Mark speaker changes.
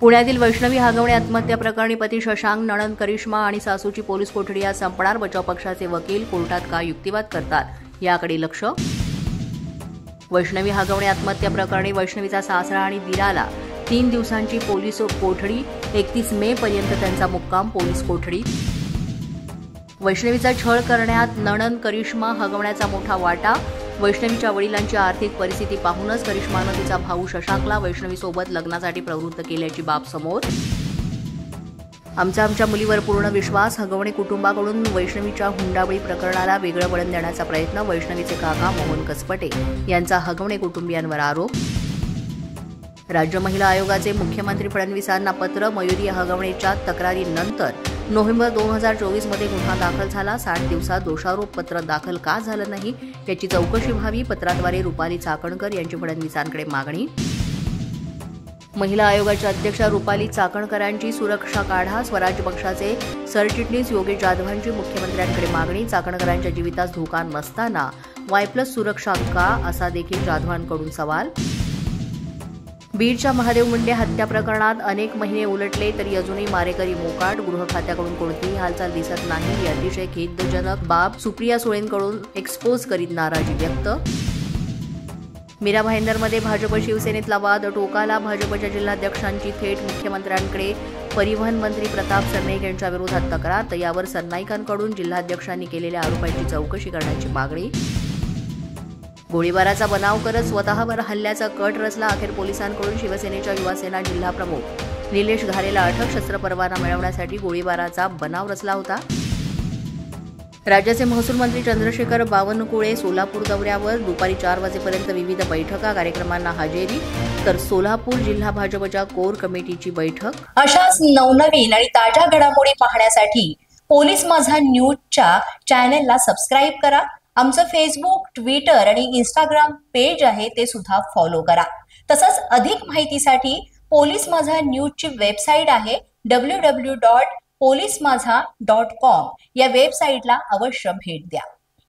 Speaker 1: पुण्यातील वैष्णवी हागवणे आत्महत्या प्रकरणी पती शशांक, नणंद करिश्मा आणि सासूची पोलीस कोठडी आज संपणार. बचाव पक्षाचे वकील कोर्टात काय युक्तिवाद करतात याकडे लक्ष. वैष्णवी हागवणे आत्महत्या प्रकरणी वैष्णवीचा सासरा आणि दिराला 3 दिवसांची पोलीस कोठडी. 31 मे पर्यंत त्यांचा मुक्काम पोलीस कोठडीत. वैष्णवीचा छळ करण्यात नणंद करिश्मा हागवण्याचा मोठा वाटा. वैष्णवीच्या वडिलांची आर्थिक परिस्थिती पाहूनच करिश्मानं तिचा भाऊ शशांकला वैष्णवीसोबत लग्नासाठी प्रवृत्त केल्याची बाब समोर. आमच्या मुलीवर पूर्ण विश्वास. हगवणे कुटुंबाकडून वैष्णवीच्या हुंडाबळी प्रकरणाला वेगळं वळण देण्याचा प्रयत्न. वैष्णवीचे काका मोहन कसपटे यांचा हगवणे कुटुंबियांवर आरोप. राज्य महिला आयोगाचे मुख्यमंत्री फडणवीसांना पत्र. मयुरी हगवणेच्या तक्रारीनंतर नोव्हेंबर 2024 मध्ये गुन्हा दाखल झाला. 60 दिवसात दोषारोप पत्र दाखल का झालं नाही याची चौकशी व्हावी. पत्राद्वारे रुपाली चाकणकर यांची फडणवीसांकडे मागणी. महिला आयोगाच्या अध्यक्षा रुपाली चाकणकरांची सुरक्षा काढा. स्वराज्य पक्षाचे सरचिटणीस योगेश जाधवांची मुख्यमंत्र्यांकडे मागणी. चाकणकरांच्या जीवितास धोका नसताना Y+ सुरक्षा का, असा देखील जाधवांकडून सवाल. बीडच्या महादेव मुंडे हत्या प्रकरणात अनेक महिने उलटले तरी अजूनही मारेकरी मोकाट. गृह खात्याकडून कोणतीही हालचाल दिसत नाही ही अतिशय खेदजनक बाब. सुप्रिया सुळेंकडून एक्सपोज करीत नाराजी व्यक्त. मीरा भाईंदरमध्ये भाजप शिवसेनेतला वाद टोकाला. भाजपच्या जिल्हाध्यक्षांची थेट मुख्यमंत्र्यांकडे. परिवहन मंत्री प्रताप सरनाईक यांच्या विरोधात तक्रार. तर यावर सरनाईकांकडून जिल्हाध्यक्षांनी केलेल्या आरोपांची चौकशी करण्याची मागणी. गोळीबाराचा बनाव करत स्वतःवर हल्ल्याचा कट रचला. अखेर पोलिसांकडून शिवसेनेच्या युवासेना जिल्हाप्रमुख निलेश घारेला अटक. शस्त्र परवाना मिळवण्यासाठी गोळीबाराचा बनाव रचला होता. राज्याचे महसूल मंत्री चंद्रशेखर बावनकुळे सोलापूर दौऱ्यावर. दुपारी 4 वाजेपर्यंत विविध बैठका, कार्यक्रमांना हजेरी. तर सोलापूर जिल्हा भाजपच्या कोर कमिटीची बैठक.
Speaker 2: अशाच नवनवीन आणि ताज्या घडामोडी पाहण्यासाठी पोलीस माझा न्यूजच्या चॅनेलला सबस्क्राईब करा. आमचं फेसबुक, ट्विटर आणि इंस्टाग्राम पेज आहे ते सुद्धा फॉलो करा. तसंच अधिक माहितीसाठी पोलीस माझा न्यूजची वेबसाईट आहे www.polismazha.com या वेबसाईटला अवश्य भेट द्या.